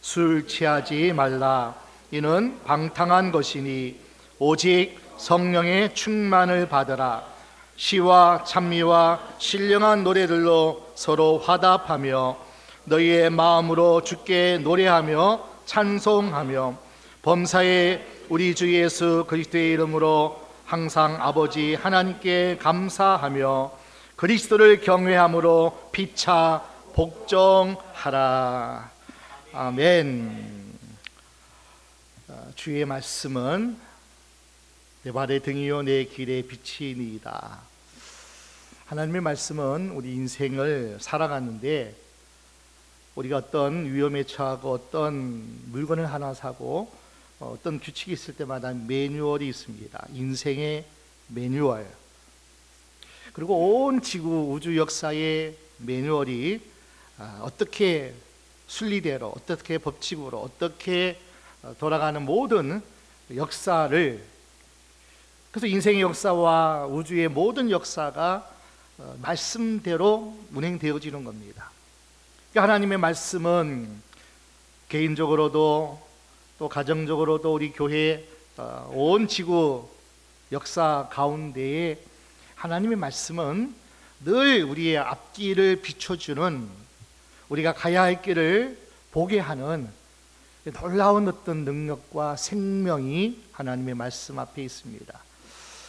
술 취하지 말라. 이는 방탕한 것이니 오직 성령의 충만을 받으라. 시와 찬미와 신령한 노래들로 서로 화답하며 너희의 마음으로 주께 노래하며 찬송하며 범사에 우리 주 예수 그리스도의 이름으로 항상 아버지 하나님께 감사하며 그리스도를 경외함으로 피차 복종하라. 아멘. 주의 말씀은 내 발의 등이요 내 길의 빛이니이다. 하나님의 말씀은 우리 인생을 살아가는데 우리가 어떤 위험에 처하고 어떤 물건을 하나 사고 어떤 규칙이 있을 때마다 매뉴얼이 있습니다. 인생의 매뉴얼. 그리고 온 지구 우주 역사의 매뉴얼이 어떻게 순리대로, 어떻게 법칙으로, 어떻게 돌아가는 모든 역사를, 그래서 인생의 역사와 우주의 모든 역사가 말씀대로 운행되어지는 겁니다. 하나님의 말씀은 개인적으로도 또 가정적으로도 우리 교회 온 지구 역사 가운데에 하나님의 말씀은 늘 우리의 앞길을 비춰주는, 우리가 가야 할 길을 보게 하는 놀라운 어떤 능력과 생명이 하나님의 말씀 앞에 있습니다.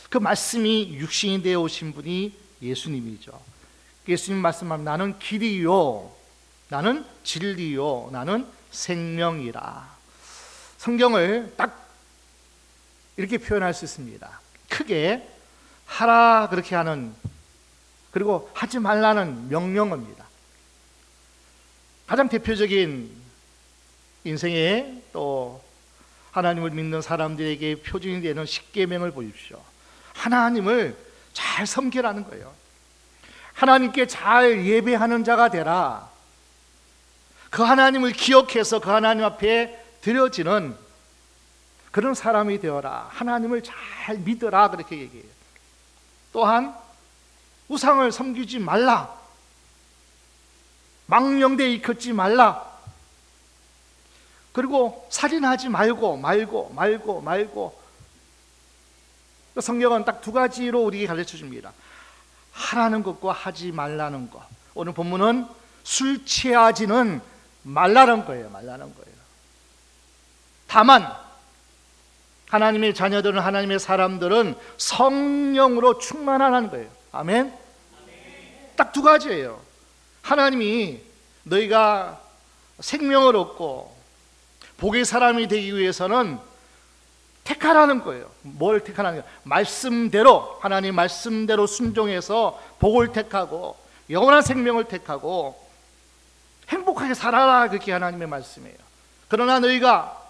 그 말씀이 육신이 되어 오신 분이 예수님이죠. 예수님 말씀하면 나는 길이요, 나는 진리요, 나는 생명이라. 성경을 딱 이렇게 표현할 수 있습니다. 크게 하라 그렇게 하는, 그리고 하지 말라는 명령어입니다. 가장 대표적인 인생에 또 하나님을 믿는 사람들에게 표준이 되는 십계명을 보십시오. 하나님을 잘 섬기라는 거예요. 하나님께 잘 예배하는 자가 되라. 그 하나님을 기억해서 그 하나님 앞에 드려지는 그런 사람이 되어라. 하나님을 잘 믿어라 그렇게 얘기해요. 또한 우상을 섬기지 말라. 망령되이 일컫지 말라. 그리고 살인하지 말고. 성경은 딱 두 가지로 우리에게 가르쳐 줍니다. 하라는 것과 하지 말라는 것. 오늘 본문은 술 취하지는 말라는 거예요. 다만 하나님의 자녀들은, 하나님의 사람들은 성령으로 충만하라는 거예요. 아멘. 딱 두 가지예요. 하나님이 너희가 생명을 얻고 복의 사람이 되기 위해서는 택하라는 거예요. 뭘 택하라는 거예요? 말씀대로, 하나님 말씀대로 순종해서 복을 택하고 영원한 생명을 택하고 행복하게 살아라, 그렇게 하나님의 말씀이에요. 그러나 너희가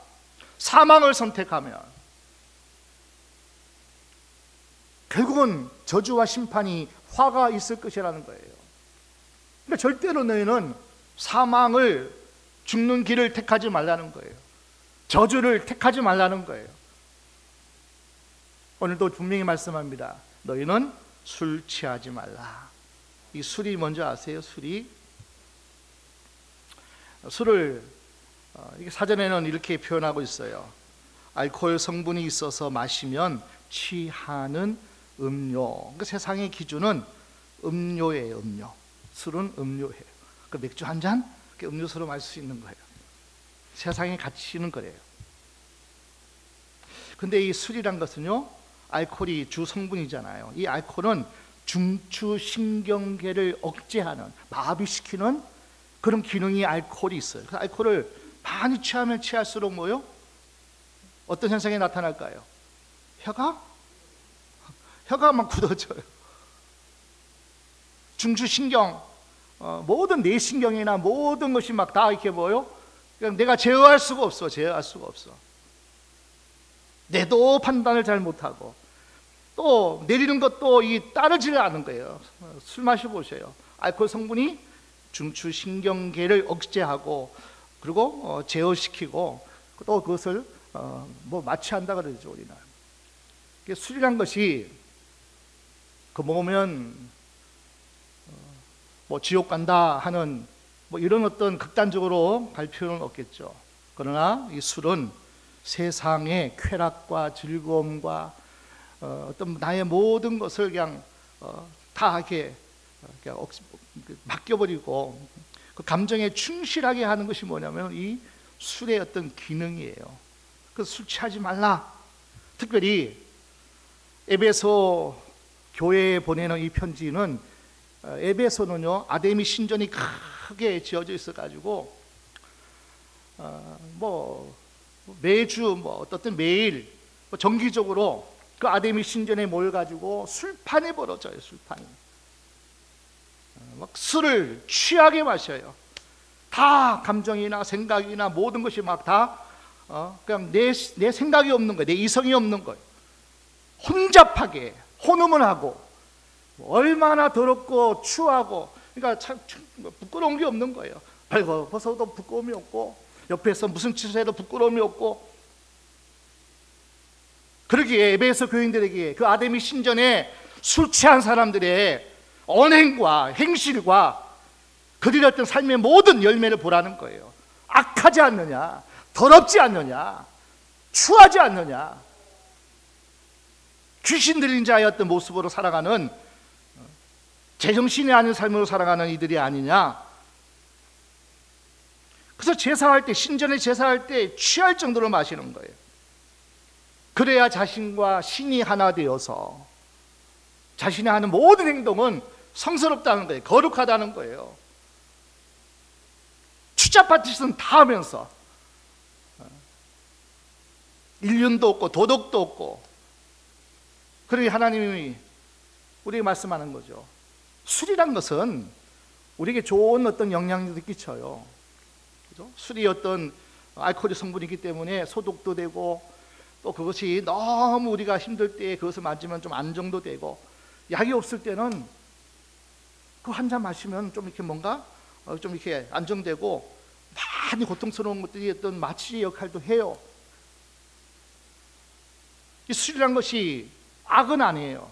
사망을 선택하면 결국은 저주와 심판이, 화가 있을 것이라는 거예요. 그러니까 절대로 너희는 사망을, 죽는 길을 택하지 말라는 거예요. 저주를 택하지 말라는 거예요. 오늘도 분명히 말씀합니다. 너희는 술 취하지 말라. 이 술이 뭔지 아세요? 술을 사전에는 이렇게 표현하고 있어요. 알코올 성분이 있어서 마시면 취하는 음료. 그러니까 세상의 기준은 음료예요. 음료. 술은 음료예요. 그 맥주 한 잔 음료수로 마실 수 있는 거예요. 세상의 가치는 그래요. 근데 이 술이란 것은요, 알코올이 주 성분이잖아요. 이 알코올은 중추신경계를 억제하는, 마비시키는 그런 기능이 알코올이 있어요. 그래서 알코올을 많이 취하면 취할수록 뭐요? 어떤 현상이 나타날까요? 혀가 막 굳어져요. 중추신경, 모든 뇌신경이나 모든 것이 막 다 이렇게 뭐요? 그냥 내가 제어할 수가 없어. 내도 판단을 잘 못하고 또 내리는 것도 따르지를 않는 거예요. 술 마셔보세요. 알코올 성분이 중추신경계를 억제하고 그리고 제어시키고 또 그것을 마취한다 그러죠, 우리는. 술이란 것이 그 먹으면 지옥 간다 하는 이런 어떤 극단적으로 갈 필요는 없겠죠. 그러나 이 술은 세상의 쾌락과 즐거움과 어떤 나의 모든 것을 그냥 다 이렇게 맡겨버리고 그 감정에 충실하게 하는 것이 뭐냐면 이 술의 어떤 기능이에요. 그래서 술 취하지 말라. 특별히 에베소 교회에 보내는 이 편지는 에베소는요 아데미 신전이 크게 지어져 있어가지고 뭐 매주 뭐 어떤 매일 정기적으로 그 아데미 신전에 모여가지고 술판이 벌어져요. 술판이 막 술을 취하게 마셔요. 다 감정이나 생각이나 모든 것이 막 다 그냥 내 생각이 없는 거예요. 내 이성이 없는 거예요. 혼잡하게 혼음을 하고 얼마나 더럽고 추하고 그러니까 참 부끄러운 게 없는 거예요. 벌써도 부끄러움이 없고 옆에서 무슨 짓을 해도 부끄러움이 없고 그러기에 에베소 교인들에게 그 아데미 신전에 술 취한 사람들의 언행과 행실과 그들의 어떤 삶의 모든 열매를 보라는 거예요. 악하지 않느냐, 더럽지 않느냐, 추하지 않느냐, 귀신 들린 자의 어떤 모습으로 살아가는 제정신이 아닌 삶으로 살아가는 이들이 아니냐. 그래서 제사할 때, 신전에 제사할 때 취할 정도로 마시는 거예요. 그래야 자신과 신이 하나 되어서 자신이 하는 모든 행동은 성스럽다는 거예요. 거룩하다는 거예요. 추잡한 짓은 다 하면서 인륜도 없고 도덕도 없고. 그러니 하나님이 우리에게 말씀하는 거죠. 술이란 것은 우리에게 좋은 어떤 영향력을 끼쳐요. 그죠? 술이 어떤 알코올의 성분이기 때문에 소독도 되고 또 그것이 너무 우리가 힘들 때 그것을 맞으면 좀 안정도 되고 약이 없을 때는 그 한 잔 마시면 좀 이렇게 뭔가 좀 이렇게 안정되고 많이 고통스러운 것들이 어떤 마취 역할도 해요. 이 술이란 것이 악은 아니에요.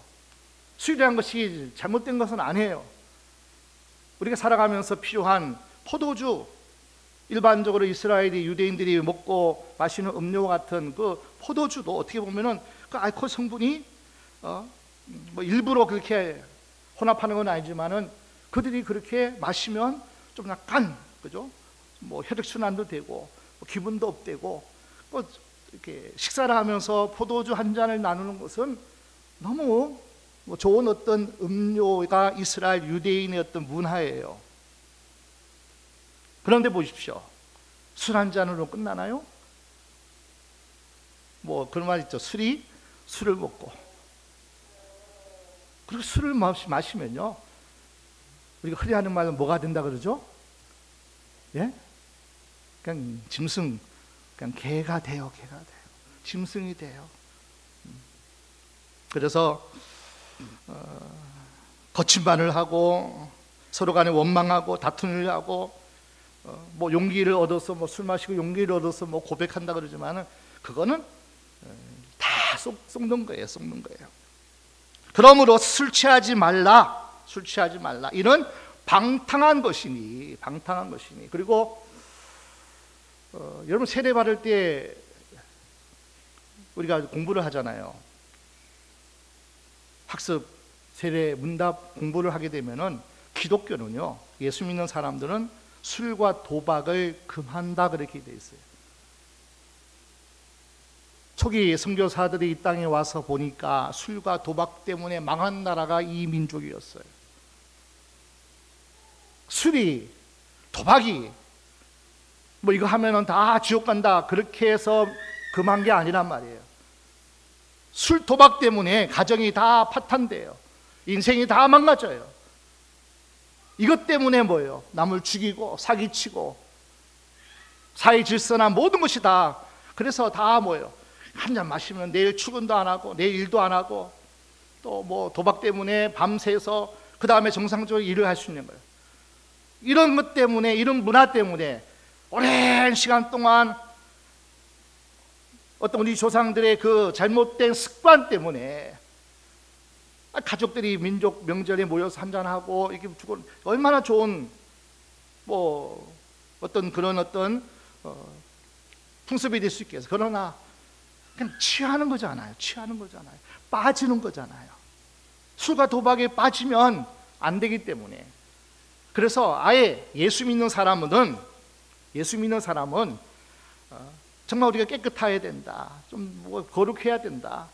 술이란 것이 잘못된 것은 아니에요. 우리가 살아가면서 필요한 포도주, 일반적으로 이스라엘이 유대인들이 먹고 마시는 음료 같은 그 포도주도 어떻게 보면은 그 알코올 성분이 뭐 일부러 그렇게 혼합하는 건 아니지만은 그들이 그렇게 마시면 좀 약간 그죠? 뭐 혈액 순환도 되고 뭐 기분도 업되고 뭐 이렇게 식사를 하면서 포도주 한 잔을 나누는 것은 너무 뭐 좋은 어떤 음료가 이스라엘 유대인의 어떤 문화예요. 그런데 보십시오. 술 한 잔으로 끝나나요? 뭐 그런 말 있죠. 술을 먹고 그리고 술을 마시면요 우리가 흔히 하는 말은 뭐가 된다 그러죠? 예? 그냥 짐승, 그냥 개가 돼요. 짐승이 돼요. 그래서 거친 말을 하고 서로 간에 원망하고 다투를 하고 뭐 용기를 얻어서 뭐 술 마시고 용기를 얻어서 뭐 고백한다 그러지만은 그거는 다 속는 거예요. 그러므로 술 취하지 말라. 이는 방탕한 것이니. 그리고 여러분 세례 받을 때 우리가 공부를 하잖아요. 학습 세례 문답 공부를 하게 되면은 기독교는요 예수 믿는 사람들은 술과 도박을 금한다 그렇게 돼 있어요. 초기 선교사들이 이 땅에 와서 보니까 술과 도박 때문에 망한 나라가 이 민족이었어요. 술이 도박이 뭐 이거 하면은 다 지옥 간다 그렇게 해서 금한 게 아니란 말이에요. 술 도박 때문에 가정이 다 파탄돼요. 인생이 다 망가져요. 이것 때문에 뭐예요? 남을 죽이고 사기치고 사회 질서나 모든 것이 다 그래서 다 뭐예요? 한 잔 마시면 내일 출근도 안 하고 내일 일도 안 하고 또 뭐 도박 때문에 밤새서 그 다음에 정상적으로 일을 할 수 있는 거예요. 이런 것 때문에 이런 문화 때문에 오랜 시간 동안 어떤 우리 조상들의 그 잘못된 습관 때문에 가족들이 민족 명절에 모여서 한잔하고 이게 얼마나 좋은 뭐 어떤 그런 어떤 풍습이 될 수 있겠어요. 그러나 그냥 취하는 거잖아요. 취하는 거잖아요. 빠지는 거잖아요. 술과 도박에 빠지면 안 되기 때문에. 그래서 아예 예수 믿는 사람은 정말 우리가 깨끗해야 된다, 좀 뭐 거룩해야 된다.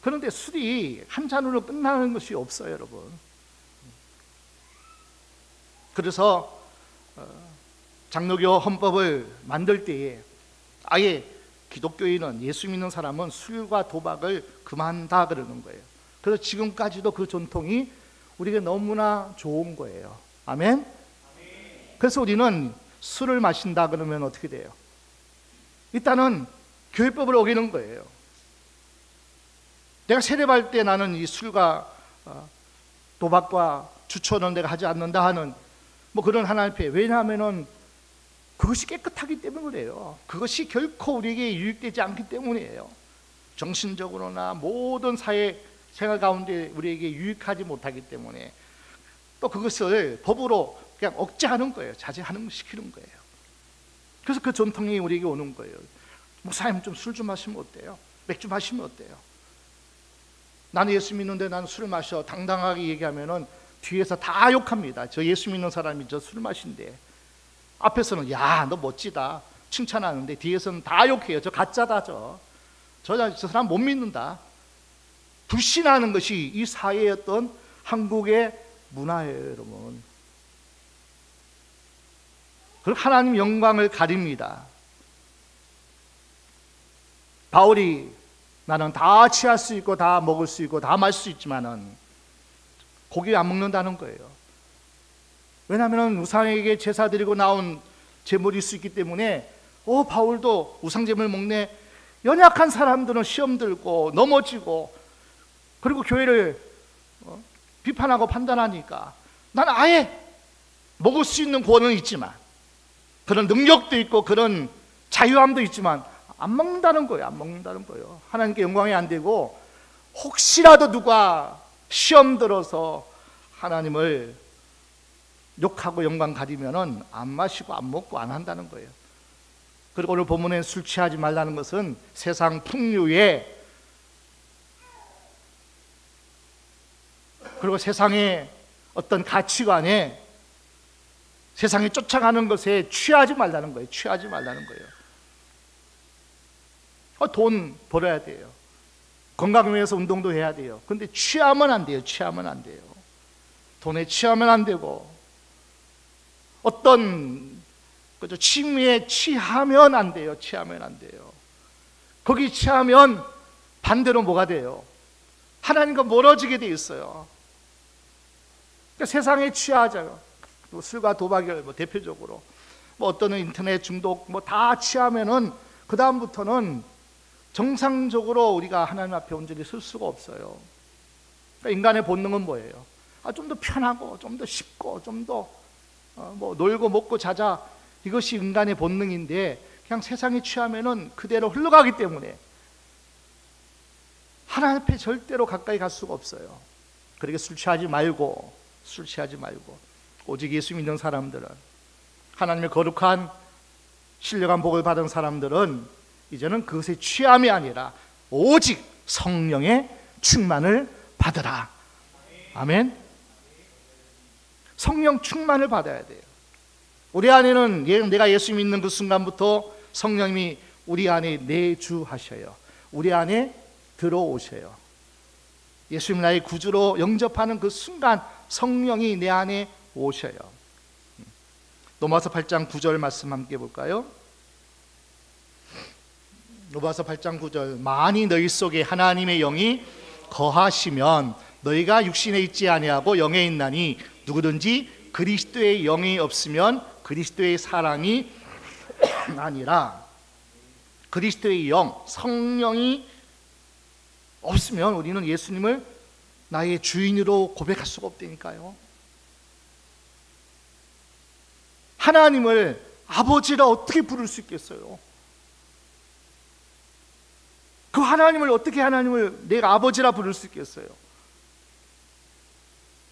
그런데 술이 한 잔으로 끝나는 것이 없어요, 여러분. 그래서 장로교 헌법을 만들 때에 아예 기독교인은, 예수 믿는 사람은 술과 도박을 그만다 그러는 거예요. 그래서 지금까지도 그 전통이 우리에게 너무나 좋은 거예요. 아멘? 그래서 우리는 술을 마신다 그러면 어떻게 돼요? 일단은 교회법을 어기는 거예요. 내가 세례받을 때 나는 이 술과 도박과 주초는 내가 하지 않는다 하는 뭐 그런 하나님 앞에, 왜냐하면은 그것이 깨끗하기 때문에 그래요. 그것이 결코 우리에게 유익되지 않기 때문이에요. 정신적으로나 모든 사회 생활 가운데 우리에게 유익하지 못하기 때문에 또 그것을 법으로 그냥 억제하는 거예요. 자제하는, 시키는 거예요. 그래서 그 전통이 우리에게 오는 거예요. 목사님 좀 술 좀 마시면 어때요? 맥주 마시면 어때요? 나는 예수 믿는데 나는 술을 마셔, 당당하게 얘기하면은 뒤에서 다 욕합니다. 저 예수 믿는 사람이 저 술 마신대. 앞에서는 야, 너 멋지다 칭찬하는데 뒤에서는 다 욕해요. 저 가짜다, 저 사람 못 믿는다. 불신하는 것이 이 사회의 어떤 한국의 문화예요, 여러분. 그리고 하나님 영광을 가립니다. 바울이 나는 다 취할 수 있고 다 먹을 수 있고 다 마실 수 있지만은 고기 안 먹는다는 거예요. 왜냐하면 우상에게 제사 드리고 나온 제물일 수 있기 때문에 바울도 우상 제물 먹네. 연약한 사람들은 시험 들고 넘어지고 그리고 교회를 비판하고 판단하니까 나는 아예 먹을 수 있는 권은 있지만, 그런 능력도 있고 그런 자유함도 있지만 안 먹는다는 거예요. 안 먹는다는 거예요. 하나님께 영광이 안 되고, 혹시라도 누가 시험 들어서 하나님을 욕하고 영광 가리면은 안 마시고 안 먹고 안 한다는 거예요. 그리고 오늘 본문에 술 취하지 말라는 것은 세상 풍류에, 그리고 세상의 어떤 가치관에, 세상에 쫓아가는 것에 취하지 말라는 거예요. 취하지 말라는 거예요. 돈 벌어야 돼요. 건강을 위해서 운동도 해야 돼요. 근데 취하면 안 돼요. 취하면 안 돼요. 돈에 취하면 안 되고, 어떤 취미에 취하면 안 돼요. 취하면 안 돼요. 거기 취하면 반대로 뭐가 돼요? 하나님과 멀어지게 돼 있어요. 그러니까 세상에 취하잖아요. 술과 도박이 뭐 대표적으로, 뭐 어떤 인터넷 중독 뭐 다 취하면은 그 다음부터는 정상적으로 우리가 하나님 앞에 온전히 설 수가 없어요. 그러니까 인간의 본능은 뭐예요? 좀 더 편하고 좀 더 쉽고 좀 더 뭐 놀고 먹고 자자, 이것이 인간의 본능인데, 그냥 세상에 취하면은 그대로 흘러가기 때문에 하나님 앞에 절대로 가까이 갈 수가 없어요. 그러니까 술 취하지 말고 오직 예수 믿는 사람들은, 하나님의 거룩한 신령한 복을 받은 사람들은 이제는 그것의 취함이 아니라 오직 성령의 충만을 받으라. 아멘. 성령 충만을 받아야 돼요. 우리 안에는, 내가 예수 믿는 그 순간부터 성령님이 우리 안에 내주하셔요. 우리 안에 들어오셔요. 예수님 나의 구주로 영접하는 그 순간 성령이 내 안에 오셔요. 로마서 8장 9절 말씀 함께 볼까요? 로마서 8장 9절. 만일 너희 속에 하나님의 영이 거하시면 너희가 육신에 있지 아니하고 영에 있나니, 누구든지 그리스도의 영이 없으면 그리스도의 사랑이 아니라, 그리스도의 영, 성령이 없으면 우리는 예수님을 나의 주인으로 고백할 수가 없다니까요. 하나님을 아버지라 어떻게 부를 수 있겠어요? 그 하나님을 어떻게, 하나님을 내가 아버지라 부를 수 있겠어요?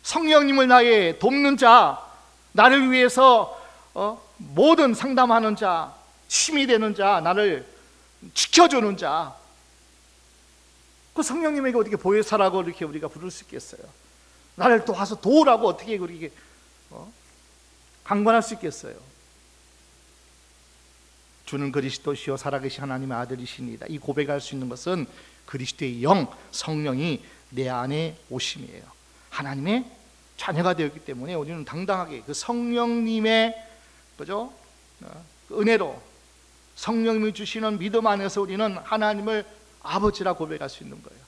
성령님을 나의 돕는 자, 나를 위해서 모든 상담하는 자, 힘이 되는 자, 나를 지켜주는 자, 그 성령님에게 어떻게 보혜사라고 이렇게 우리가 부를 수 있겠어요? 나를 도와서 도우라고 어떻게 우리에게 강권할 수 있겠어요? 주는 그리스도시요 살아계신 하나님의 아들이시니이다. 이 고백할 수 있는 것은 그리스도의 영, 성령이 내 안에 오심이에요. 하나님의 자녀가 되었기 때문에 우리는 당당하게 그 성령님의 그죠? 그 은혜로 성령님이 주시는 믿음 안에서 우리는 하나님을 아버지라 고백할 수 있는 거예요.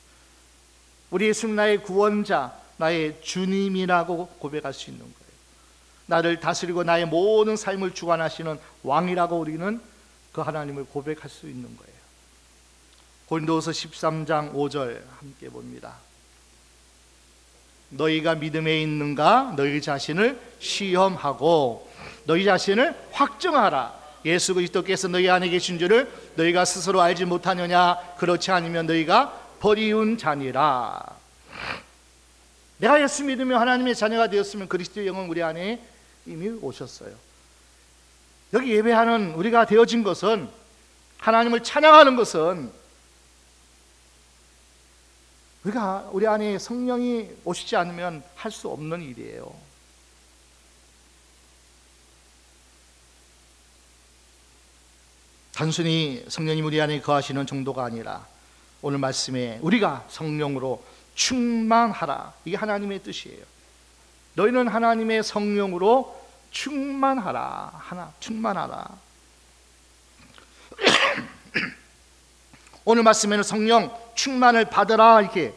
우리 예수님 나의 구원자, 나의 주님이라고 고백할 수 있는 거예요. 나를 다스리고 나의 모든 삶을 주관하시는 왕이라고 우리는 그 하나님을 고백할 수 있는 거예요. 고린도후서 13장 5절 함께 봅니다. 너희가 믿음에 있는가? 너희 자신을 시험하고 너희 자신을 확증하라. 예수 그리스도께서 너희 안에 계신 줄을 너희가 스스로 알지 못하느냐? 그렇지 않으면 너희가 버리운 자니라. 내가 예수 믿으며 하나님의 자녀가 되었으면 그리스도의 영은 우리 안에 이미 오셨어요. 여기 예배하는 우리가 되어진 것은, 하나님을 찬양하는 것은 우리 안에 성령이 오시지 않으면 할 수 없는 일이에요. 단순히 성령님 우리 안에 거하시는 정도가 아니라 오늘 말씀에 우리가 성령으로 충만하라, 이게 하나님의 뜻이에요. 너희는 하나님의 성령으로 충만하라. 충만하라. 오늘 말씀에는 성령 충만을 받으라 이렇게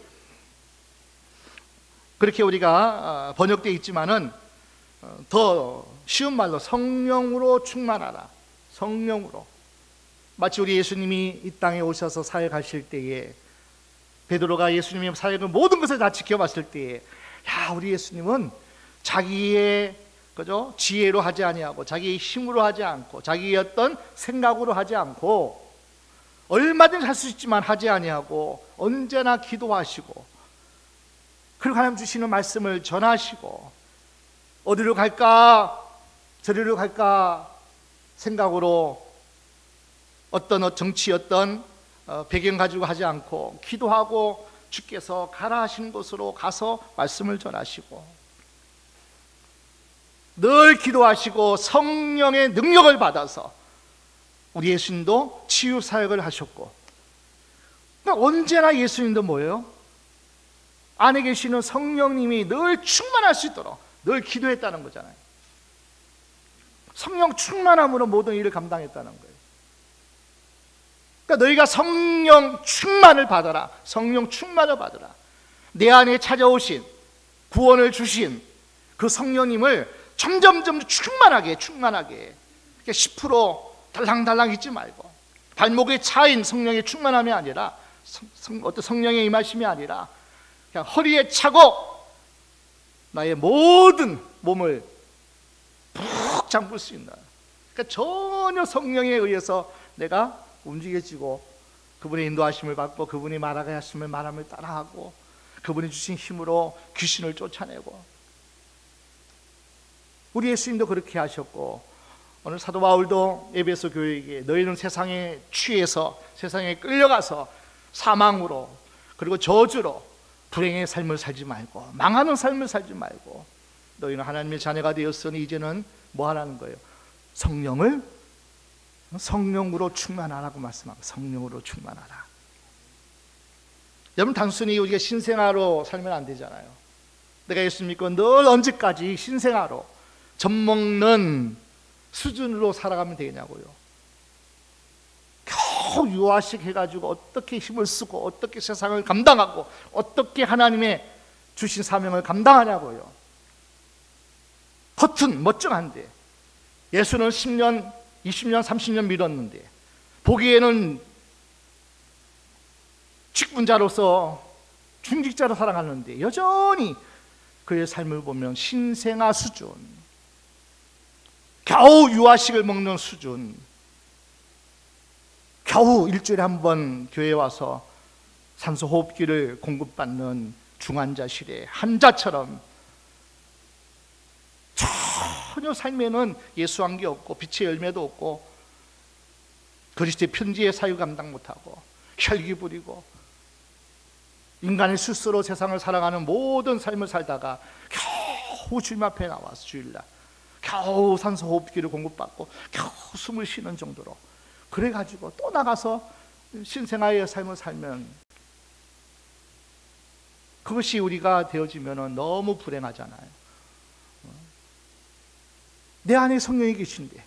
그렇게 우리가 번역되어 있지만은 더 쉬운 말로 성령으로 충만하라. 성령으로. 마치 우리 예수님이 이 땅에 오셔서 사역하실 때에 베드로가 예수님의 사역을 모든 것을 다 지켜봤을 때에, 야, 우리 예수님은 자기의 그죠? 지혜로 하지 아니하고 자기의 힘으로 하지 않고 자기의 어떤 생각으로 하지 않고, 얼마든지 할 수 있지만 하지 아니하고 언제나 기도하시고, 그리고 하나님 주시는 말씀을 전하시고, 어디로 갈까 저리로 갈까 생각으로 어떤 정치 어떤 배경 가지고 하지 않고 기도하고 주께서 가라 하시는 곳으로 가서 말씀을 전하시고, 늘 기도하시고 성령의 능력을 받아서 우리 예수님도 치유 사역을 하셨고, 그러니까 언제나 예수님도 뭐예요? 안에 계시는 성령님이 늘 충만할 수 있도록 늘 기도했다는 거잖아요. 성령 충만함으로 모든 일을 감당했다는 거예요. 그러니까 너희가 성령 충만을 받아라. 성령 충만을 받아라. 내 안에 찾아오신 구원을 주신 그 성령님을 점점점 충만하게 10% 달랑달랑 있지 말고, 발목에 차인 성령의 충만함이 아니라 어떤 성령의 임하심이 아니라 그냥 허리에 차고 나의 모든 몸을 푹 잠글 수 있는, 그러니까 전혀 성령에 의해서 내가 움직여지고 그분의 인도하심을 받고 그분이 말하게 하시면 말함을 따라하고 그분이 주신 힘으로 귀신을 쫓아내고, 우리 예수님도 그렇게 하셨고, 오늘 사도 바울도 에베소 교회에게 너희는 세상에 취해서 세상에 끌려가서 사망으로 그리고 저주로 불행의 삶을 살지 말고 망하는 삶을 살지 말고 너희는 하나님의 자녀가 되었으니 이제는 뭐 하라는 거예요? 성령으로 충만하라고 말씀합니다. 성령으로 충만하라. 여러분, 단순히 우리가 신생아로 살면 안 되잖아요. 내가 예수 믿고 늘 언제까지 신생아로 젖먹는 수준으로 살아가면 되겠냐고요. 겨우 유아식 해가지고 어떻게 힘을 쓰고 어떻게 세상을 감당하고 어떻게 하나님의 주신 사명을 감당하냐고요. 겉은 멀쩡한데 예수는 10년, 20년, 30년 믿었는데 보기에는 직분자로서 중직자로 살아가는데 여전히 그의 삶을 보면 신생아 수준, 겨우 유아식을 먹는 수준, 겨우 일주일에 한 번 교회에 와서 산소 호흡기를 공급받는 중환자실의 환자처럼 전혀 삶에는 예수한 게 없고 빛의 열매도 없고 그리스도의 편지의 사유 감당 못하고 혈기 부리고 인간의 스스로 세상을 살아가는 모든 삶을 살다가 겨우 주님 앞에 나와서 주일날 겨우 산소 호흡기를 공급받고 겨우 숨을 쉬는 정도로 그래가지고 또 나가서 신생아의 삶을 살면 그것이 우리가 되어지면 너무 불행하잖아요. 내 안에 성령이 계신데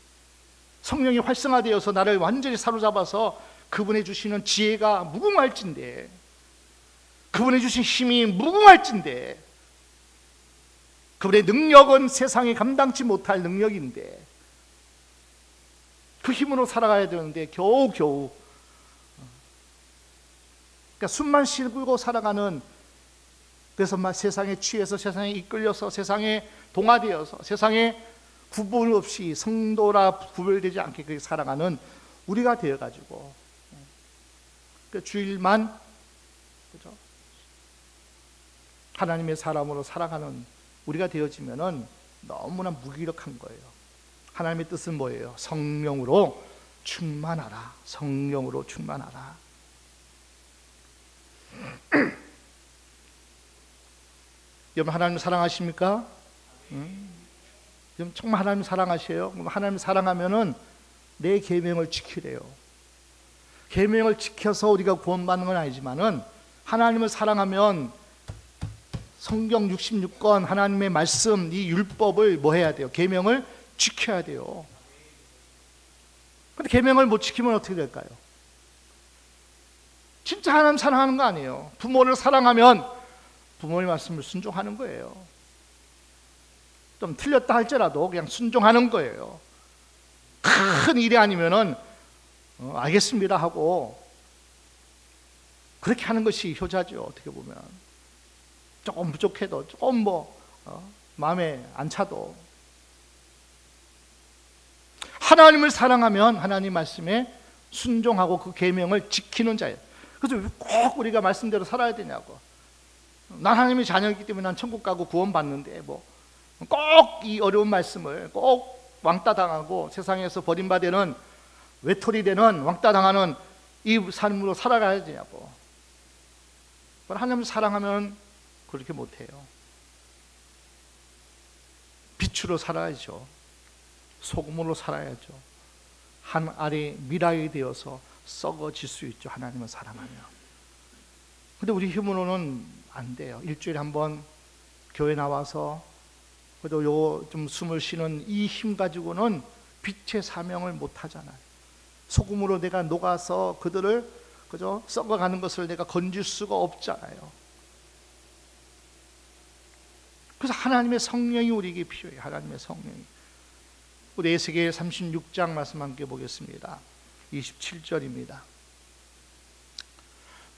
성령이 활성화되어서 나를 완전히 사로잡아서 그분이 주시는 지혜가 무궁할진데, 그분이 주신 힘이 무궁할진데, 그분의 능력은 세상이 감당치 못할 능력인데 그 힘으로 살아가야 되는데 겨우겨우 그러니까 숨만 쉬고 살아가는, 그래서 막 세상에 취해서 세상에 이끌려서 세상에 동화되어서 세상에 구분 없이 성도라 구별되지 않게 그렇게 살아가는 우리가 되어가지고 그 주일만 그죠? 하나님의 사람으로 살아가는 우리가 되어지면은 너무나 무기력한 거예요. 하나님의 뜻은 뭐예요? 성령으로 충만하라. 성령으로 충만하라. 여러분 하나님 사랑하십니까? 여러분 정말 하나님 사랑하세요? 그럼 하나님 사랑하면은 내 계명을 지키래요. 계명을 지켜서 우리가 구원받는 건 아니지만은 하나님을 사랑하면 성경 66권 하나님의 말씀, 이 율법을 뭐 해야 돼요? 계명을 지켜야 돼요. 근데 계명을 못 지키면 어떻게 될까요? 진짜 하나님 사랑하는 거 아니에요. 부모를 사랑하면 부모의 말씀을 순종하는 거예요. 좀 틀렸다 할지라도 그냥 순종하는 거예요. 큰 일이 아니면은 알겠습니다 하고 그렇게 하는 것이 효자죠. 어떻게 보면 조금 부족해도 조금 마음에 안 차도 하나님을 사랑하면 하나님 말씀에 순종하고 그 계명을 지키는 자예요. 그래서 꼭 우리가 말씀대로 살아야 되냐고. 난 하나님의 자녀이기 때문에 난 천국 가고 구원받는데 꼭 이 어려운 말씀을 꼭 왕따 당하고 세상에서 버림받는 외톨이 되는 왕따 당하는 이 삶으로 살아가야 되냐고. 하나님을 사랑하면 그렇게 못해요. 빛으로 살아야죠. 소금으로 살아야죠. 한 알이 미라이 되어서 썩어질 수 있죠. 하나님을 사랑하면. 근데 우리 힘으로는 안 돼요. 일주일에 한 번 교회 나와서 그래도 요 좀 숨을 쉬는 이 힘 가지고는 빛의 사명을 못 하잖아요. 소금으로 내가 녹아서 그들을 그죠? 썩어가는 것을 내가 건질 수가 없잖아요. 그래서 하나님의 성령이 우리에게 필요해요. 하나님의 성령이. 우리 에스겔 36장 말씀 함께 보겠습니다. 27절입니다.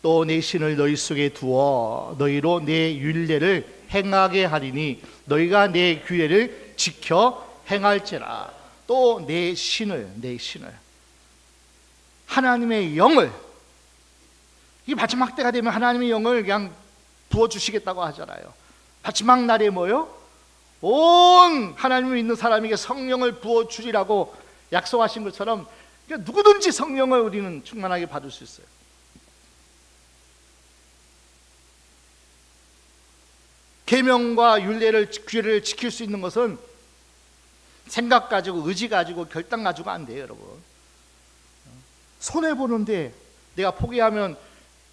또 내 신을 너희 속에 두어 너희로 내 율례를 행하게 하리니 너희가 내 규례를 지켜 행할지라. 또 내 신을 하나님의 영을, 이 마지막 때가 되면 하나님의 영을 그냥 부어주시겠다고 하잖아요. 마지막 날에 뭐요? 온 하나님을 믿는 사람에게 성령을 부어주리라고 약속하신 것처럼 누구든지 성령을 우리는 충만하게 받을 수 있어요. 계명과 율례를, 규례를 지킬 수 있는 것은 생각 가지고, 의지 가지고, 결단 가지고 안 돼요, 여러분. 손해 보는데 내가 포기하면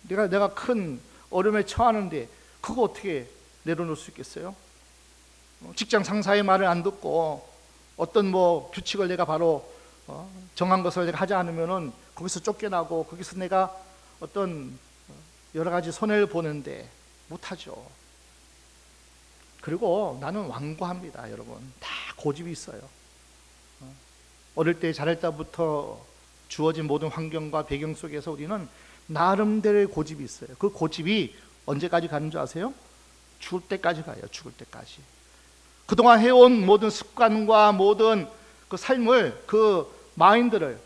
내가 큰 어려움에 처하는데 그거 어떻게 내려놓을 수 있겠어요? 직장 상사의 말을 안 듣고 어떤 규칙을 내가 바로 정한 것을 내가 하지 않으면은 거기서 쫓겨나고 거기서 내가 어떤 여러 가지 손해를 보는데 못하죠. 그리고 나는 완고합니다, 여러분. 다 고집이 있어요. 어릴 때 자랄 때부터 주어진 모든 환경과 배경 속에서 우리는 나름대로의 고집이 있어요. 그 고집이 언제까지 가는 줄 아세요? 죽을 때까지 가요. 죽을 때까지. 그동안 해온 모든 습관과 모든 그 삶을, 그 마인드를,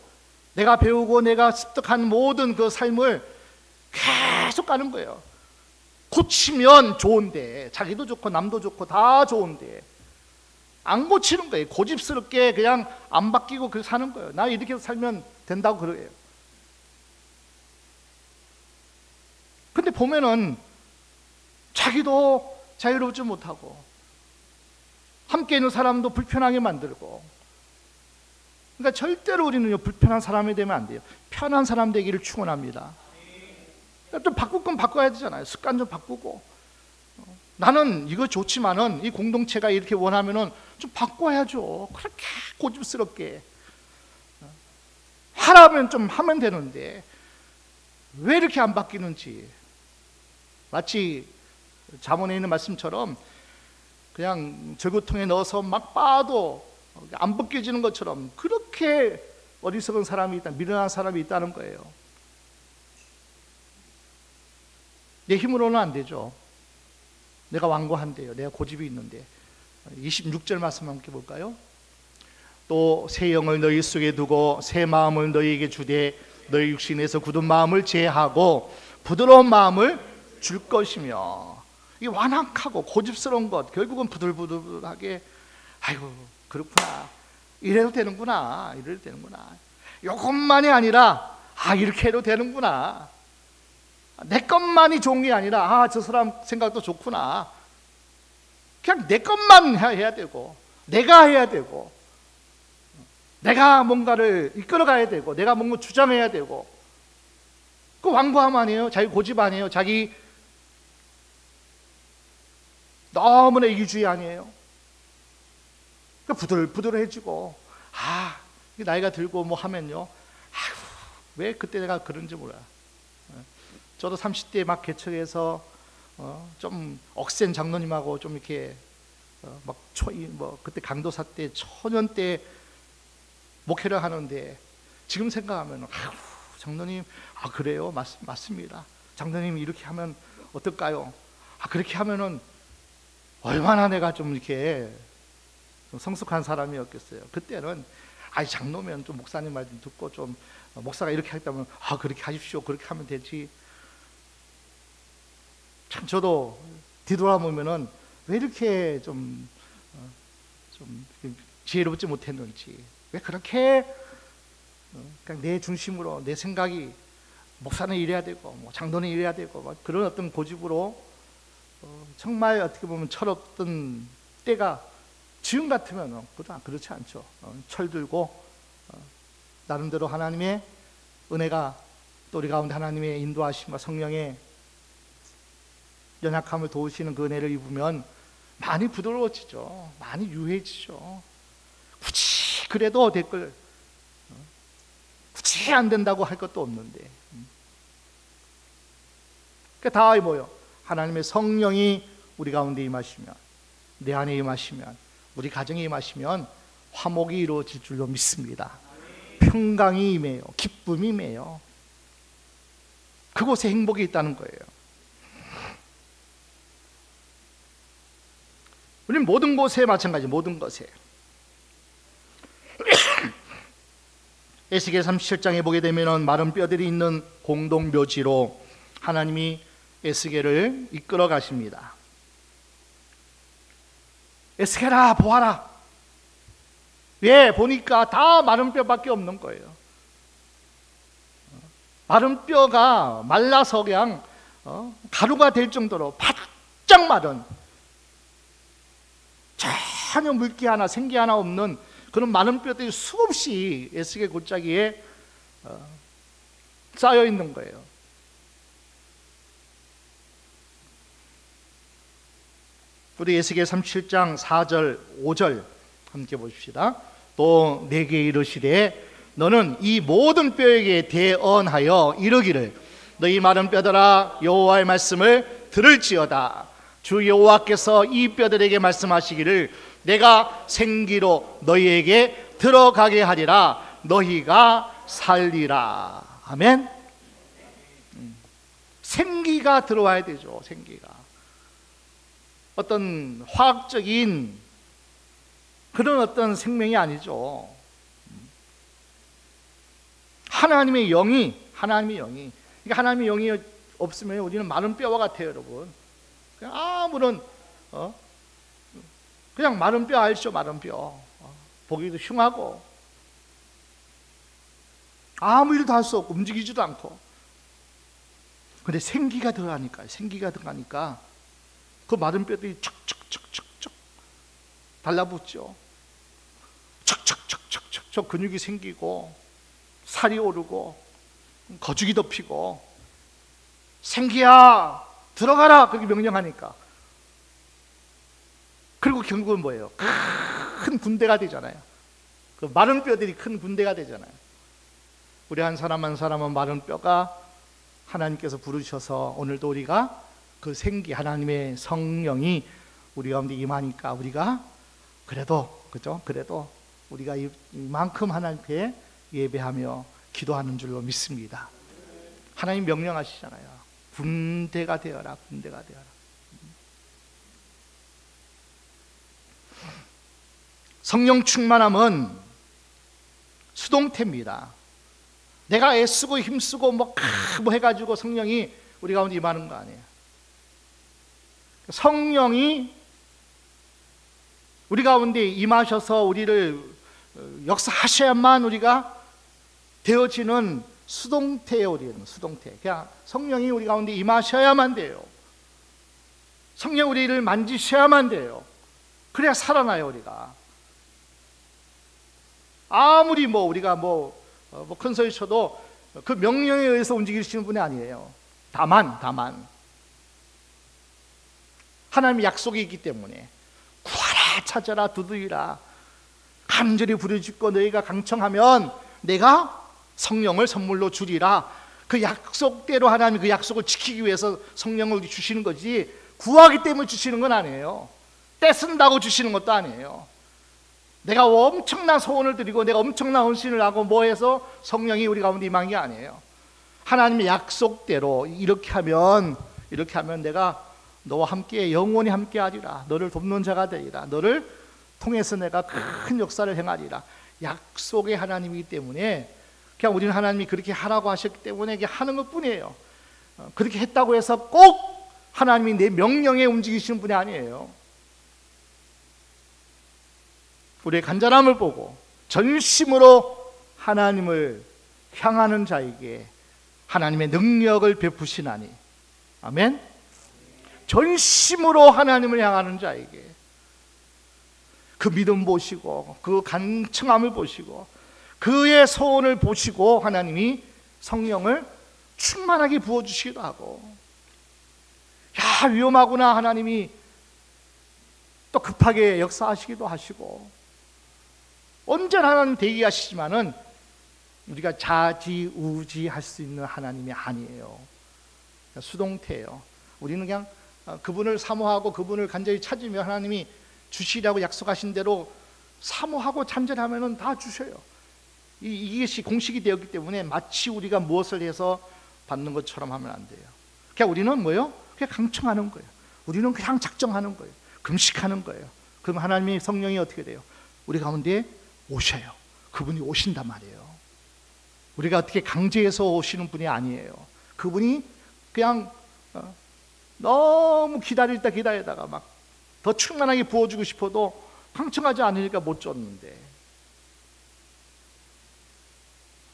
내가 배우고 내가 습득한 모든 그 삶을 계속 가는 거예요. 고치면 좋은데, 자기도 좋고 남도 좋고 다 좋은데 안 고치는 거예요. 고집스럽게 그냥 안 바뀌고 그렇게 사는 거예요. 나 이렇게 살면 된다고 그래요. 보면은 자기도 자유롭지 못하고 함께 있는 사람도 불편하게 만들고. 그러니까 절대로 우리는요, 불편한 사람이 되면 안 돼요. 편한 사람 되기를 축원합니다. 그러니까 좀 바꿀 건 바꿔야 되잖아요. 습관 좀 바꾸고. 나는 이거 좋지만은 이 공동체가 이렇게 원하면은 좀 바꿔야죠. 그렇게 고집스럽게 하라면 좀 하면 되는데 왜 이렇게 안 바뀌는지. 마치 잠언에 있는 말씀처럼 그냥 절구통에 넣어서 막 빻아도 안 벗겨지는 것처럼 그렇게 어리석은 사람이 있다, 미련한 사람이 있다는 거예요. 내 힘으로는 안 되죠. 내가 완고한데요, 내가 고집이 있는데. 26절 말씀 함께 볼까요? 또 새 영을 너희 속에 두고 새 마음을 너희에게 주되 너희 육신에서 굳은 마음을 제하고 부드러운 마음을 줄 것이며. 이 완악하고 고집스러운 것, 결국은 부들부들하게, 아이고 그렇구나, 이래도 되는구나, 이래도 되는구나, 이것만이 아니라 이렇게 해도 되는구나, 내 것만이 좋은 게 아니라 저 사람 생각도 좋구나, 그냥 내 것만 해야 되고 내가 해야 되고 내가 뭔가를 이끌어가야 되고 내가 뭔가 주장해야 되고. 그 완고함 아니에요? 자기 고집 아니에요? 자기 너무나 이기주의 아니에요? 그러니까 부들부들해지고, 나이가 들고 뭐 하면요, 왜 그때 내가 그런지 몰라. 저도 30대에 막 개척해서 좀 억센 장로님하고 좀 이렇게 그때 강도사 때 초년 때 목회를 하는데 지금 생각하면 장로님 그래요? 맞습니다. 장로님 이렇게 하면 어떨까요? 그렇게 하면은 얼마나 내가 좀 이렇게 성숙한 사람이었겠어요. 그때는 장로면 좀 목사님 말 좀 듣고 좀 목사가 이렇게 했다면 그렇게 하십시오, 그렇게 하면 되지. 참 저도 뒤돌아보면은 왜 이렇게 좀 지혜롭지 못했는지, 왜 그렇게 그냥 내 중심으로 내 생각이 목사는 이래야 되고 뭐 장로는 이래야 되고 그런 어떤 고집으로 정말 어떻게 보면 철없던 때가 지금 같으면 그렇지 않죠. 철들고 나름대로 하나님의 은혜가 또 우리 가운데 하나님의 인도하심과 성령의 연약함을 도우시는 그 은혜를 입으면 많이 부드러워지죠. 많이 유해지죠. 굳이 그래도 댓글 굳이 안 된다고 할 것도 없는데. 그러니까 다 뭐요? 하나님의 성령이 우리 가운데 임하시면, 내 안에 임하시면, 우리 가정에 임하시면 화목이 이루어질 줄로 믿습니다. 평강이 임해요. 기쁨이 임해요. 그곳에 행복이 있다는 거예요. 우리는 모든 곳에 마찬가지, 모든 것에. 에스겔 37장에 보게 되면 마른 뼈들이 있는 공동묘지로 하나님이 에스겔을 이끌어 가십니다. 에스겔아 보아라. 왜? 보니까 다 마른 뼈밖에 없는 거예요. 마른 뼈가 말라서 그냥 가루가 될 정도로 바짝 마른, 전혀 물기 하나 생기 하나 없는 그런 마른 뼈들이 수없이 에스겔 골짜기에 쌓여 있는 거예요. 우리 에스겔 37장 4절 5절 함께 보십시다. 또 내게 이르시되 너는 이 모든 뼈에게 대언하여 이르기를 너희 마른 뼈들아 여호와의 말씀을 들을지어다. 주 여호와께서 이 뼈들에게 말씀하시기를 내가 생기로 너희에게 들어가게 하리라. 너희가 살리라. 아멘. 생기가 들어와야 되죠. 생기가 어떤 화학적인 그런 어떤 생명이 아니죠. 하나님의 영이, 그러니까 하나님의 영이 없으면 우리는 마른 뼈와 같아요, 여러분. 그냥 아무런 그냥 마른 뼈 알죠, 마른 뼈. 보기도 흉하고 아무 일도 할 수 없고 움직이지도 않고. 근데 생기가 들어가니까 그 마른 뼈들이 척척척척척 달라붙죠. 척척척척척 근육이 생기고 살이 오르고 거죽이 덮이고, 생기야 들어가라 그렇게 명령하니까, 그리고 결국은 뭐예요? 큰 군대가 되잖아요. 그 마른 뼈들이 큰 군대가 되잖아요. 우리 한 사람 한 사람은 마른 뼈가 하나님께서 부르셔서 오늘도 우리가 그 생기, 하나님의 성령이 우리 가운데 임하니까 우리가 그래도, 그죠? 그래도 우리가 이만큼 하나님께 예배하며 기도하는 줄로 믿습니다. 하나님 명령하시잖아요. 군대가 되어라, 군대가 되어라. 성령 충만함은 수동태입니다. 내가 애쓰고 힘쓰고 뭐 해가지고 성령이 우리 가운데 임하는 거 아니에요. 성령이 우리 가운데 임하셔서 우리를 역사하셔야만 우리가 되어지는 수동태예요. 우리는 수동태. 그냥 성령이 우리 가운데 임하셔야만 돼요. 성령 우리를 만지셔야만 돼요. 그래야 살아나요. 우리가 아무리 우리가 큰 소리 쳐도 그 명령에 의해서 움직이시는 분이 아니에요. 다만 하나님의 약속이 있기 때문에 구하라, 찾아라, 두드리라, 간절히 부르짖고 너희가 강청하면 내가 성령을 선물로 주리라. 그 약속대로 하나님이 그 약속을 지키기 위해서 성령을 주시는 거지, 구하기 때문에 주시는 건 아니에요. 떼쓴다고 주시는 것도 아니에요. 내가 엄청난 소원을 드리고 내가 엄청난 헌신을 하고 해서 성령이 우리 가운데 임한 게 아니에요. 하나님의 약속대로 이렇게 하면 내가 너와 함께 영원히 함께 하리라. 너를 돕는 자가 되리라. 너를 통해서 내가 큰 역사를 행하리라. 약속의 하나님이기 때문에 그냥 우리는 하나님이 그렇게 하라고 하셨기 때문에 그냥 하는 것뿐이에요. 그렇게 했다고 해서 꼭 하나님이 내 명령에 움직이시는 분이 아니에요. 우리의 간절함을 보고 전심으로 하나님을 향하는 자에게 하나님의 능력을 베푸시나니, 아멘. 전심으로 하나님을 향하는 자에게 그 믿음 보시고 그 간청함을 보시고 그의 소원을 보시고 하나님이 성령을 충만하게 부어주시기도 하고, 야 위험하구나, 하나님이 또 급하게 역사하시기도 하시고, 언제나 하나님 대기하시지만은 우리가 좌지우지할 수 있는 하나님이 아니에요. 수동태예요. 우리는 그냥 그분을 사모하고 그분을 간절히 찾으며 하나님이 주시라고 약속하신 대로 사모하고 간절하면은 다 주셔요. 이것이 공식이 되었기 때문에 마치 우리가 무엇을 해서 받는 것처럼 하면 안 돼요. 그냥 우리는 뭐예요? 그냥 강청하는 거예요. 우리는 그냥 작정하는 거예요. 금식하는 거예요. 그럼 하나님의 성령이 어떻게 돼요? 우리 가운데 오셔요. 그분이 오신단 말이에요. 우리가 어떻게 강제해서 오시는 분이 아니에요. 그분이 그냥 너무 기다리다가 막 더 충만하게 부어주고 싶어도 강청하지 않으니까 못 줬는데,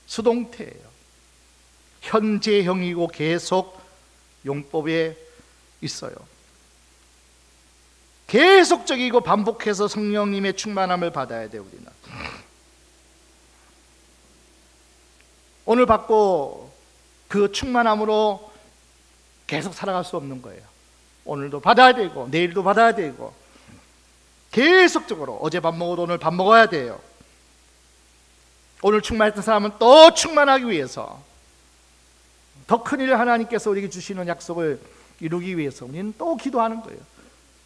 수동태예요. 현재형이고 계속 용법에 있어요. 계속적이고 반복해서 성령님의 충만함을 받아야 돼요. 우리는 오늘 받고 그 충만함으로 계속 살아갈 수 없는 거예요. 오늘도 받아야 되고 내일도 받아야 되고 계속적으로 어제 밥 먹어도 오늘 밥 먹어야 돼요. 오늘 충만했던 사람은 또 충만하기 위해서, 더 큰 일을 하나님께서 우리에게 주시는 약속을 이루기 위해서 우리는 또 기도하는 거예요.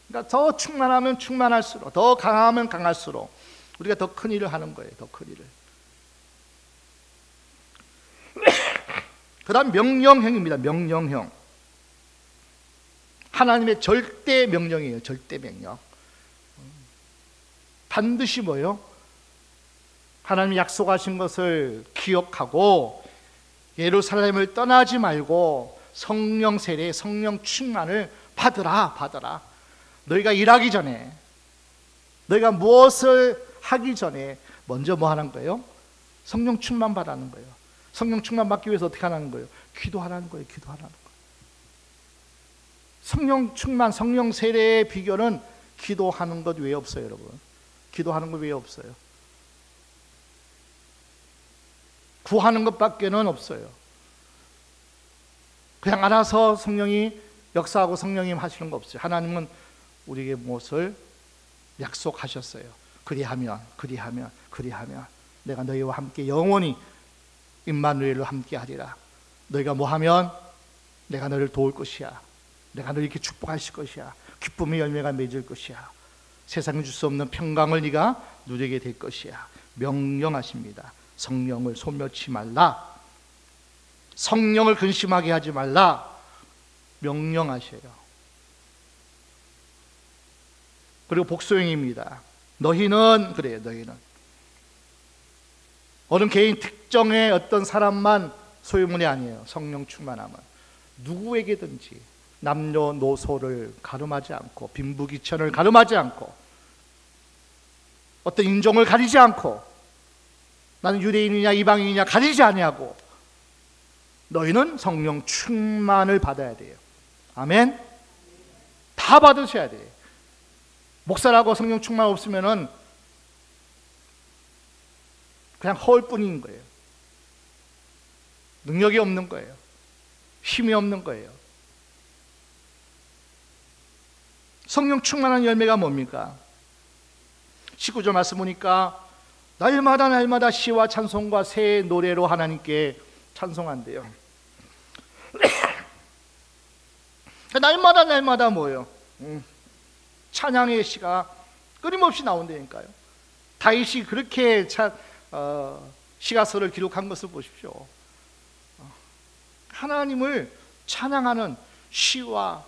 그러니까 더 충만하면 충만할수록, 더 강하면 강할수록 우리가 더 큰 일을 하는 거예요. 더 큰 일을. 그 다음 명령형입니다. 명령형. 하나님의 절대 명령이에요. 절대 명령. 반드시 뭐예요? 하나님이 약속하신 것을 기억하고 예루살렘을 떠나지 말고 성령 세례, 성령 충만을 받으라. 너희가 일하기 전에, 너희가 무엇을 하기 전에 먼저 뭐 하는 거예요? 성령 충만 받라는 거예요. 성령 충만 받기 위해서 어떻게 하라는 거예요? 기도하라는 거예요. 기도하라는 거예요. 성령 충만, 성령 세례의 비결은 기도하는 것 외에 없어요, 여러분. 기도하는 것 외에 없어요. 구하는 것밖에는 없어요. 그냥 알아서 성령이 역사하고 성령님 하시는 거 없어요. 하나님은 우리에게 무엇을 약속하셨어요. 그리하면 내가 너희와 함께 영원히 임마누엘로 함께 하리라. 너희가 뭐하면 내가 너를 도울 것이야. 내가 너를 이렇게 축복하실 것이야. 기쁨의 열매가 맺을 것이야. 세상에 줄 수 없는 평강을 네가 누리게 될 것이야. 명령하십니다. 성령을 소멸치 말라. 성령을 근심하게 하지 말라. 명령하셔요. 그리고 복수형입니다. 너희는 어느 개인 특정의 어떤 사람만 소유문이 아니에요. 성령 충만함은 누구에게든지 남녀노소를 가름하지 않고 빈부귀천을 가름하지 않고 어떤 인종을 가리지 않고 나는 유대인이냐 이방인이냐 가리지 아니하고 너희는 성령 충만을 받아야 돼요. 아멘. 다 받으셔야 돼요. 목사라고 성령 충만 없으면은 그냥 허울뿐인 거예요. 능력이 없는 거예요. 힘이 없는 거예요. 성령 충만한 열매가 뭡니까? 19절 말씀 보니까 날마다 시와 찬송과 새 노래로 하나님께 찬송한대요. 날마다 뭐예요? 찬양의 시가 끊임없이 나온다니까요. 다윗이 그렇게 시가서를 기록한 것을 보십시오. 하나님을 찬양하는 시와,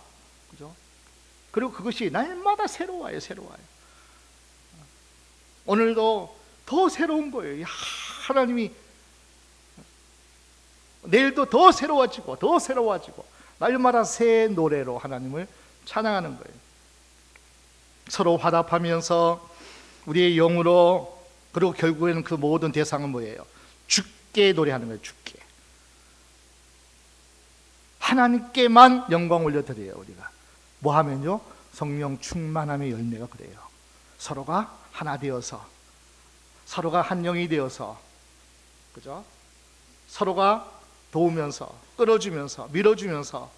그죠? 그리고 그것이 날마다 새로워요. 오늘도 더 새로운 거예요. 하나님이 내일도 더 새로워지고 날마다 새 노래로 하나님을 찬양하는 거예요. 서로 화답하면서 우리의 영으로, 그리고 결국에는 그 모든 대상은 뭐예요? 주께 노래하는 거예요. 주께. 하나님께만 영광 올려드려요. 우리가 뭐 하면요? 성령 충만함의 열매가 그래요. 서로가 하나 되어서, 서로가 한 영이 되어서, 그죠? 서로가 도우면서, 끌어주면서, 밀어주면서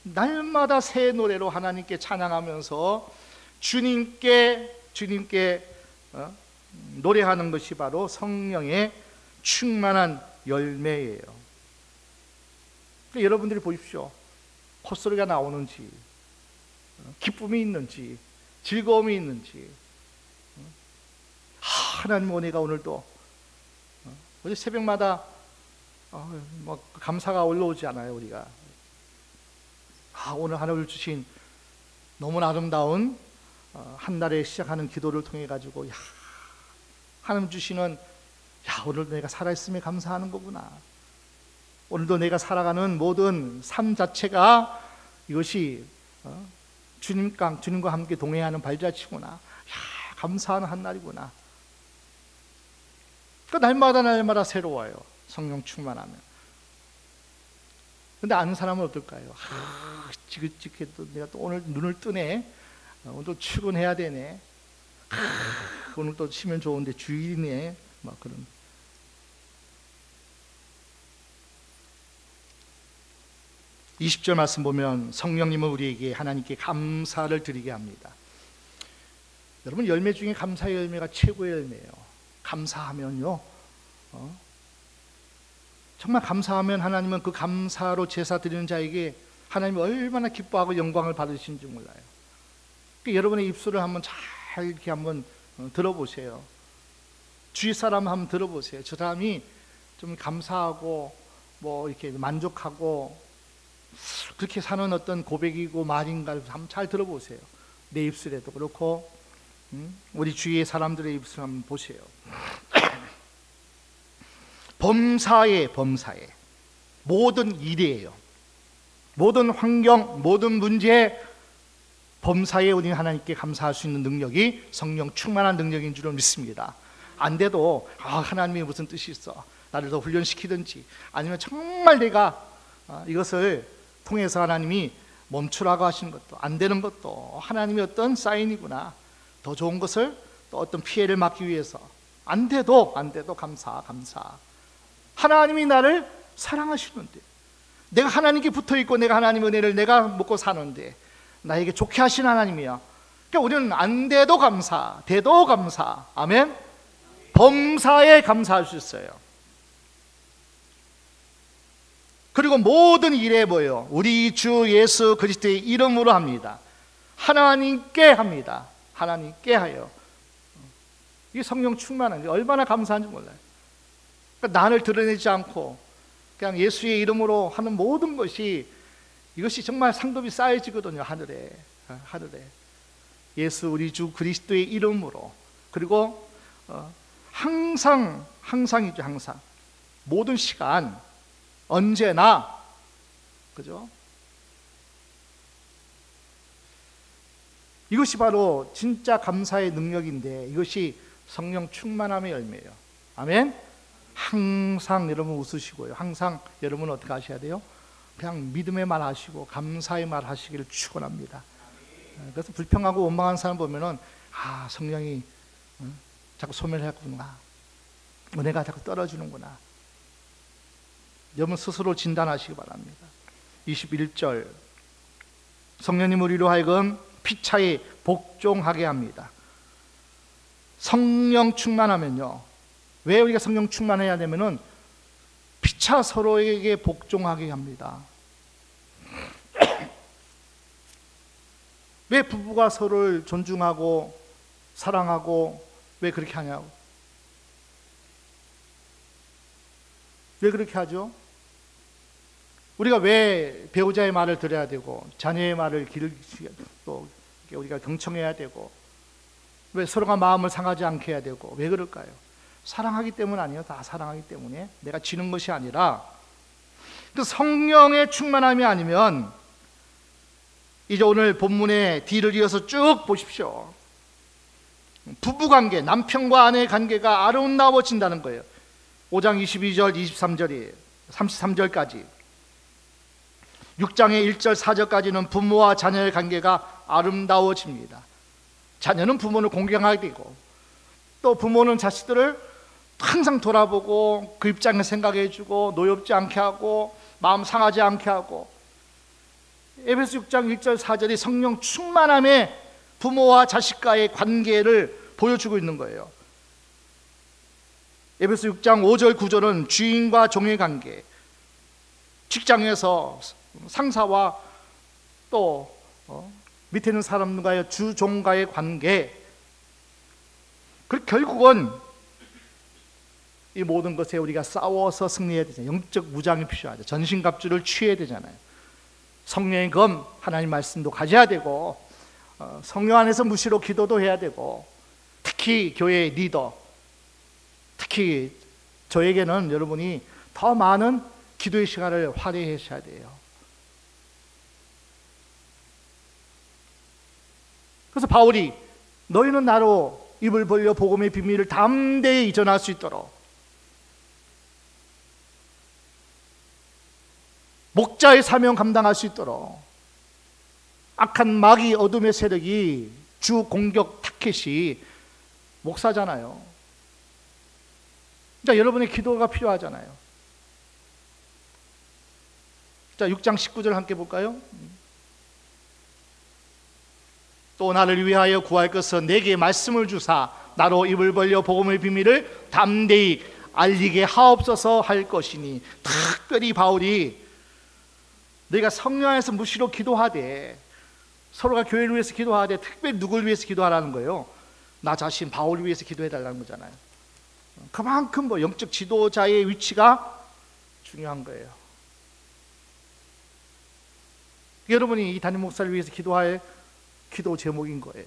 날마다 새 노래로 하나님께 찬양하면서 주님께 노래하는 것이 바로 성령의 충만한 열매예요. 그러니까 여러분들이 보십시오. 콧소리가 나오는지, 기쁨이 있는지, 즐거움이 있는지. 하나님 은혜가 오늘도 어제 새벽마다 감사가 올라오지 않아요. 우리가 오늘 하나님을 주신 너무 아름다운 한 날에 시작하는 기도를 통해 가지고 하나님 주시는 오늘도 내가 살아있음에 감사하는 거구나. 오늘도 내가 살아가는 모든 삶 자체가 이것이 주님과 함께 동행하는 발자취구나. 감사하는 한 날이구나. 날마다 새로워요. 성령 충만하면. 근데 아는 사람은 어떨까요? 지긋지긋해. 내가 또 오늘 눈을 뜨네. 오늘 또 출근해야 되네. 오늘 또 쉬면 좋은데 주일이네. 막 그런. 이 20절 말씀 보면 성령님은 우리에게 하나님께 감사를 드리게 합니다. 여러분, 열매 중에 감사의 열매가 최고의 열매예요. 감사하면요, 정말 감사하면 하나님은 그 감사로 제사 드리는 자에게 하나님이 얼마나 기뻐하고 영광을 받으시는지 몰라요. 그러니까 여러분의 입술을 한번 잘 이렇게 한번 들어보세요. 주위 사람 한번 들어보세요. 저 사람이 좀 감사하고 뭐 이렇게 만족하고 그렇게 사는 어떤 고백이고 말인가를 한번 잘 들어보세요. 내 입술에도 그렇고 우리 주위의 사람들의 입술 한번 보세요. 범사에 모든 일이에요. 모든 환경, 모든 문제 범사에 우리는 하나님께 감사할 수 있는 능력이 성령 충만한 능력인 줄을 믿습니다. 안 돼도 하나님이 무슨 뜻이 있어, 나를 더 훈련시키든지 아니면 정말 내가 이것을 통해서 하나님이 멈추라고 하시는 것도, 안 되는 것도 하나님의 어떤 사인이구나. 더 좋은 것을, 또 어떤 피해를 막기 위해서 안 돼도 감사. 하나님이 나를 사랑하시는데, 내가 하나님께 붙어있고 내가 하나님의 은혜를 내가 먹고 사는데 나에게 좋게 하신 하나님이야. 그러니까 우리는 안 돼도 감사, 돼도 감사. 아멘. 범사에 감사할 수 있어요. 그리고 모든 일에 뭐예요? 우리 주 예수 그리스도의 이름으로 합니다. 하나님께 합니다. 하나님께 하여. 이 성령 충만한 게 얼마나 감사한지 몰라요. 그러니까 나를 드러내지 않고 그냥 예수의 이름으로 하는 모든 것이, 이것이 정말 상급이 쌓여지거든요. 하늘에. 예수 우리 주 그리스도의 이름으로. 그리고 항상이죠. 항상 모든 시간, 언제나, 그죠? 이것이 바로 진짜 감사의 능력인데, 이것이 성령 충만함의 열매예요. 아멘. 항상 여러분 웃으시고요. 항상 여러분 어떻게 하셔야 돼요? 그냥 믿음의 말 하시고 감사의 말 하시기를 축원합니다. 그래서 불평하고 원망하는 사람 보면은, 성령이 자꾸 소멸했구나, 은혜가 자꾸 떨어지는구나. 여러분 스스로 진단하시기 바랍니다. 21절, 성령님 우리로 하여금 피차에 복종하게 합니다. 성령 충만하면요, 왜 우리가 성령 충만해야 되면은 피차 서로에게 복종하게 합니다. 왜 부부가 서로를 존중하고 사랑하고 왜 그렇게 하냐고. 왜 그렇게 하죠? 우리가 왜 배우자의 말을 들어야 되고 자녀의 말을 또 우리가 경청해야 되고, 왜 서로가 마음을 상하지 않게 해야 되고, 왜 그럴까요? 사랑하기 때문 아니에요. 다 사랑하기 때문에. 내가 지는 것이 아니라. 그 성령의 충만함이 아니면, 이제 오늘 본문의 뒤를 이어서 쭉 보십시오. 부부관계, 남편과 아내의 관계가 아름다워진다는 거예요. 5장 22절 23절이 33절까지, 6장의 1절 4절까지는 부모와 자녀의 관계가 아름다워집니다. 자녀는 부모를 공경하게 되고, 또 부모는 자식들을 항상 돌아보고 그 입장에 생각해 주고, 노엽지 않게 하고 마음 상하지 않게 하고. 에베소 6장 1절 4절이 성령 충만함의 부모와 자식과의 관계를 보여주고 있는 거예요. 에베소 6장 5절 9절은 주인과 종의 관계, 직장에서 상사와 또 밑에 있는 사람과의 주종과의 관계. 그 결국은 이 모든 것에 우리가 싸워서 승리해야 되잖아요. 영적 무장이 필요하죠. 전신갑주를 취해야 되잖아요. 성령의 검, 하나님 말씀도 가져야 되고, 성령 안에서 무시로 기도도 해야 되고, 특히 교회의 리더, 특히 저에게는 여러분이 더 많은 기도의 시간을 할애하셔야 돼요. 그래서 바울이 너희는 나로 입을 벌려 복음의 비밀을 담대히 전할 수 있도록, 목자의 사명 감당할 수 있도록, 악한 마귀 어둠의 세력이 주 공격 타켓이 목사잖아요. 그러니까 여러분의 기도가 필요하잖아요. 자, 6장 19절 함께 볼까요? 또 나를 위하여 구할 것은 내게 말씀을 주사 나로 입을 벌려 복음의 비밀을 담대히 알리게 하옵소서 할 것이니. 특별히 바울이 너희가 성령 안에서 무시로 기도하되, 서로가 교회를 위해서 기도하되, 특별히 누구를 위해서 기도하라는 거예요? 나 자신 바울을 위해서 기도해달라는 거잖아요. 그만큼 영적 지도자의 위치가 중요한 거예요. 여러분이 이 담임 목사를 위해서 기도할 기도 제목인 거예요.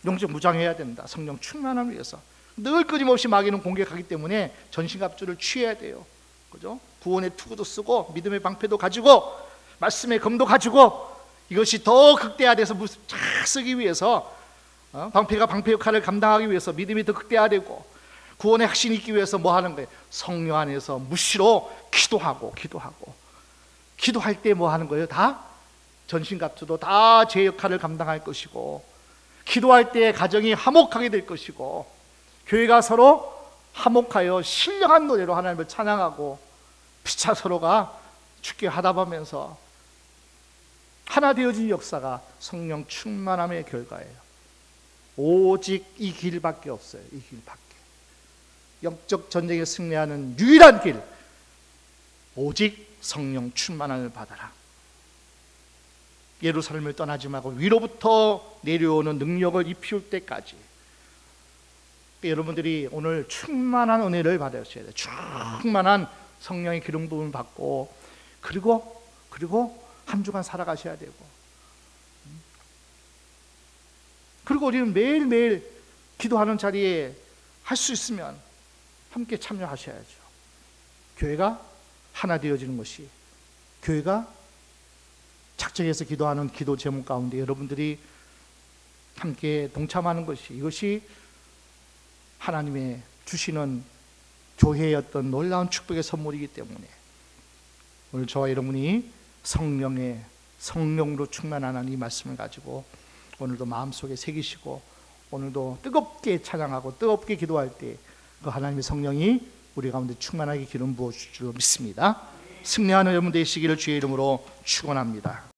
영적 무장해야 된다. 성령 충만함을 위해서. 늘 끊임없이 마귀는 공격하기 때문에 전신갑주를 취해야 돼요. 그죠? 구원의 투구도 쓰고 믿음의 방패도 가지고 말씀의 검도 가지고, 이것이 더 극대화돼서 쓰기 위해서, 방패가 방패 역할을 감당하기 위해서 믿음이 더 극대화되고 구원의 확신이 있기 위해서 뭐 하는 거예요? 성령 안에서 무시로 기도할 때 뭐 하는 거예요? 다 전신갑주도 다 제 역할을 감당할 것이고, 기도할 때 가정이 화목하게 될 것이고, 교회가 서로 화목하여 신령한 노래로 하나님을 찬양하고 피차 서로가 주께 화답하면서 하나 되어진 역사가 성령 충만함의 결과예요. 오직 이 길밖에 없어요. 이 길밖에. 영적 전쟁에 승리하는 유일한 길, 오직 성령 충만함을 받아라. 예루살렘을 떠나지 말고 위로부터 내려오는 능력을 입힐 때까지 여러분들이 오늘 충만한 은혜를 받으셔야 돼요. 충만한 성령의 기름 부음을 받고, 그리고 한 주간 살아가셔야 되고, 그리고 우리는 매일매일 기도하는 자리에 할 수 있으면 함께 참여하셔야죠. 교회가 하나 되어지는 것이, 교회가 작정해서 기도하는 기도 제목 가운데 여러분들이 함께 동참하는 것이, 이것이 하나님의 주시는 교회의 어떤 놀라운 축복의 선물이기 때문에 오늘 저와 여러분이 성령으로 충만한 이 말씀을 가지고 오늘도 마음속에 새기시고, 오늘도 뜨겁게 찬양하고 뜨겁게 기도할 때 그 하나님의 성령이 우리 가운데 충만하게 기름 부어 주실 줄 믿습니다. 승리하는 여러분 되시기를 주의 이름으로 축원합니다.